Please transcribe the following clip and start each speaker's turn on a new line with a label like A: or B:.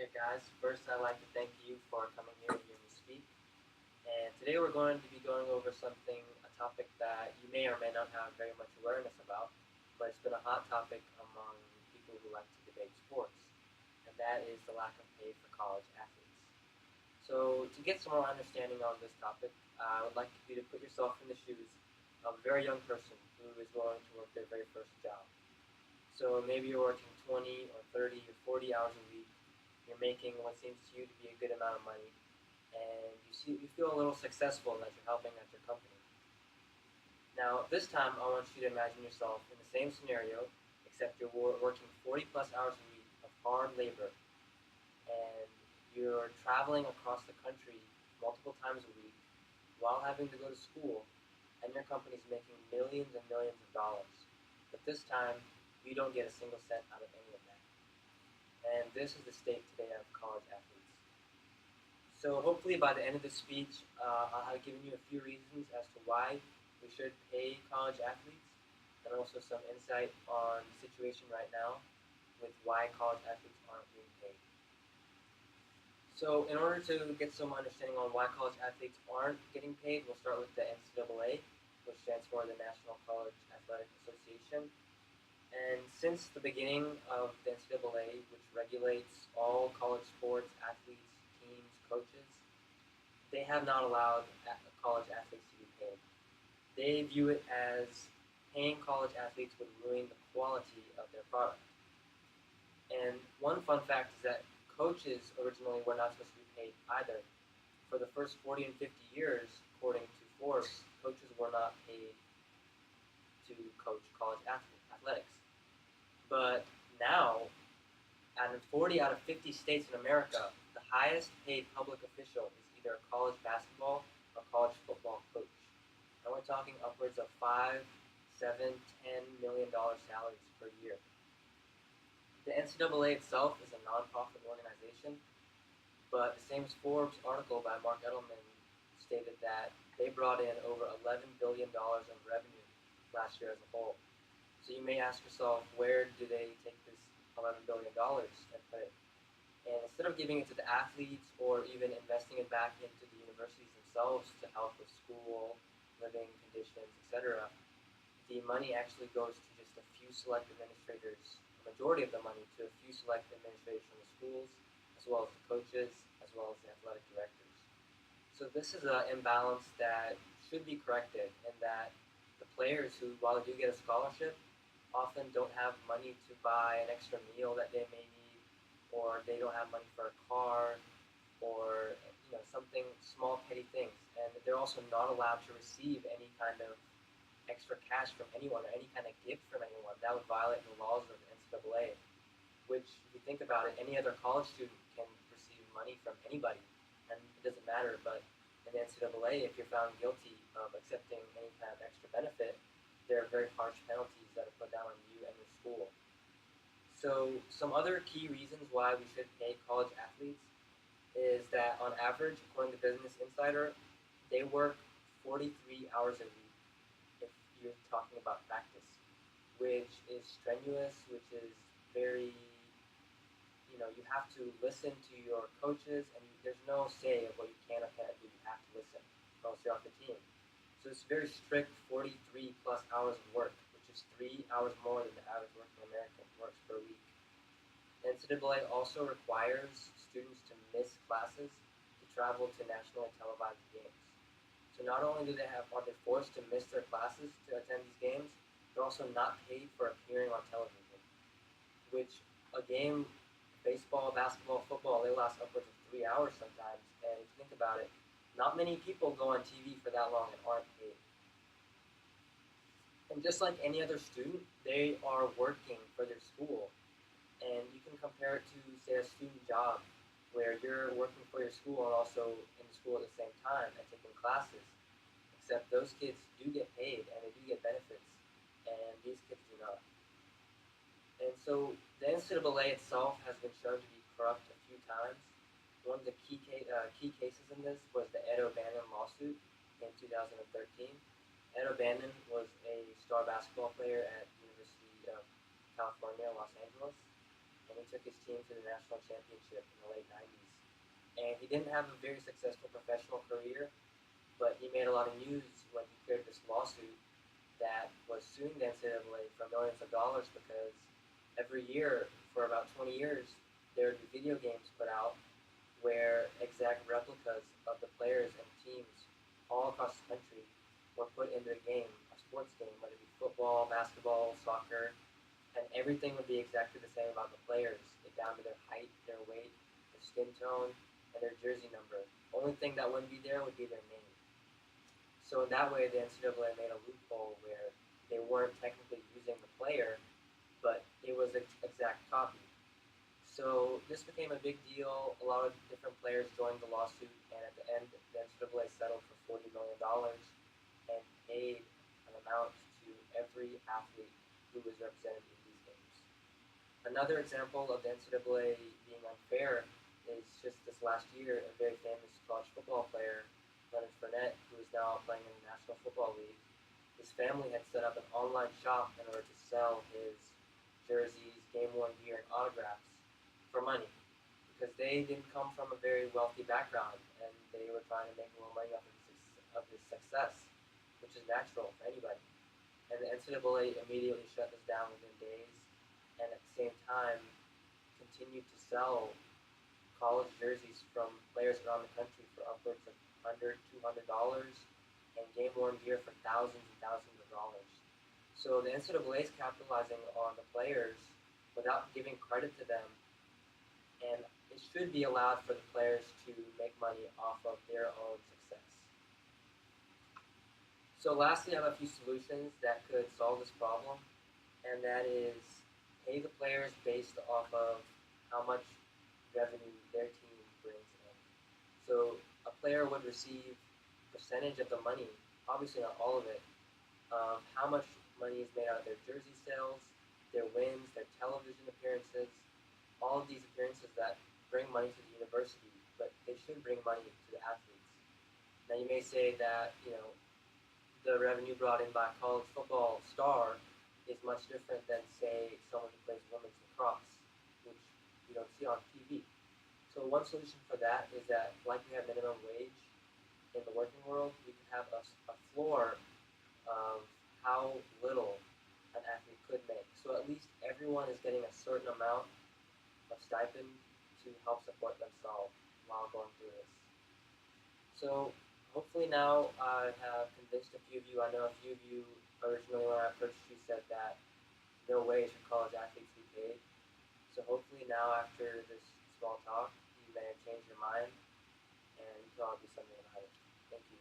A: Okay, guys, first I'd like to thank you for coming here to hear me speak. And today we're going to be going over a topic that you may or may not have very much awareness about, but it's been a hot topic among people who like to debate sports, and that is the lack of pay for college athletes. So, to get some more understanding on this topic, I would like you to put yourself in the shoes of a very young person who is going to work their very first job. So maybe you're working 20 or 30 or 40 hours a week. You're making what seems to you to be a good amount of money, and you feel a little successful that you're helping at your company. Now, this time, I want you to imagine yourself in the same scenario, except you're working 40 plus hours a week of hard labor, and you're traveling across the country multiple times a week while having to go to school, and your company's making millions and millions of dollars. But this time, you don't get a single cent out of any of that. And this is the state today of college athletes. So hopefully by the end of the speech, I'll have given you a few reasons as to why we should pay college athletes, and also some insight on the situation right now with why college athletes aren't being paid. So in order to get some understanding on why college athletes aren't getting paid, we'll start with the NCAA, which stands for the National College Athletic Association. And since the beginning of the NCAA, which regulates all college sports, athletes, teams, coaches, they have not allowed college athletes to be paid. They view it as paying college athletes would ruin the quality of their product. And one fun fact is that coaches originally were not supposed to be paid either. For the first 40 and 50 years, according to Forbes, coaches were not paid to coach college athletics. But now, out of 40 out of 50 states in America, the highest paid public official is either a college basketball or college football coach. And we're talking upwards of $5, 7, $10 million salaries per year. The NCAA itself is a nonprofit organization, but the same Forbes article by Mark Edelman stated that they brought in over $11 billion in revenue last year as a whole. So you may ask yourself, where do they take this $11 billion and put it? And instead of giving it to the athletes or even investing it back into the universities themselves to help with school, living conditions, etc., the money actually goes to just a few select administrators, the majority of the money to a few select administrators from the schools, as well as the coaches, as well as the athletic directors. So this is an imbalance that should be corrected, in that the players who, while they do get a scholarship, often don't have money to buy an extra meal that they may need, or they don't have money for a car, or something small petty things, and they're also not allowed to receive any kind of extra cash from anyone or any kind of gift from anyone. That would violate the laws of the NCAA, which, if you think about it, any other college student can receive money from anybody, and it doesn't matter. But in the NCAA, if you're found guilty of accepting any kind of extra benefit, there are very harsh penalties that are put down on you and your school. So some other key reasons why we should pay college athletes is that on average, according to Business Insider, they work 43 hours a week if you're talking about practice, which is strenuous, which is very, you have to listen to your coaches, and there's no say of what you can or cannot do. You have to listen, or else you're off the team. So it's very strict 43 plus hours of work, which is 3 hours more than the average working American works per week. NCAA also requires students to miss classes to travel to nationally televised games. So not only are they forced to miss their classes to attend these games, they're also not paid for appearing on television, which a game, baseball, basketball, football, they last upwards of 3 hours sometimes. And if you think about it, not many people go on TV for that long and aren't paid. And just like any other student, they are working for their school. And you can compare it to, say, a student job where you're working for your school and also in the school at the same time and taking classes. Except those kids do get paid and they do get benefits, and these kids do not. And so the NCAA itself has been shown to be corrupt a few times. One of the key cases in this was the Ed O'Bannon lawsuit in 2013. Ed O'Bannon was a star basketball player at the University of California, Los Angeles, and he took his team to the national championship in the late 90s. And he didn't have a very successful professional career, but he made a lot of news when he created this lawsuit that was suing the NCAA for millions of dollars because every year for about 20 years there would be video games put out where exact replicas of the players and teams all across the country were put into a game, a sports game, whether it be football, basketball, soccer, and everything would be exactly the same about the players, down to their height, their weight, their skin tone, and their jersey number. Only thing that wouldn't be there would be their name. So in that way, the NCAA made a loophole where they weren't technically using the player, but it was an exact copy. So this became a big deal. A lot of different players joined the lawsuit, and at the end, the NCAA settled for $40 million and paid an amount to every athlete who was represented in these games. Another example of the NCAA being unfair is just this last year, a very famous college football player, Leonard Fournette, who is now playing in the National Football League. His family had set up an online shop in order to sell his jerseys, game-worn gear, and autographs for money because they didn't come from a very wealthy background and they were trying to make a little money off of his success, which is natural for anybody. And the NCAA immediately shut this down within days, and at the same time continued to sell college jerseys from players around the country for upwards of $100, $200, and game-worn gear for thousands and thousands of dollars. So the NCAA is capitalizing on the players without giving credit to them, and it should be allowed for the players to make money off of their own success. So lastly, I have a few solutions that could solve this problem, and that is pay the players based off of how much revenue their team brings in. So a player would receive a percentage of the money, obviously not all of it, how much money is made out of their jersey sales, their wins, their television appearances, all of these appearances that bring money to the university, but they should bring money to the athletes. Now you may say that, the revenue brought in by a college football star is much different than, say, someone who plays women's lacrosse, which you don't see on TV. So one solution for that is that, like we have minimum wage in the working world, we can have a floor of how little an athlete could make. So at least everyone is getting a certain amount of stipend to help support themselves while going through this. So hopefully now I have convinced a few of you. I know a few of you originally when I approached you said that no way should college athletes be paid. So hopefully now after this small talk, you may have changed your mind and you can all do something about it. Thank you.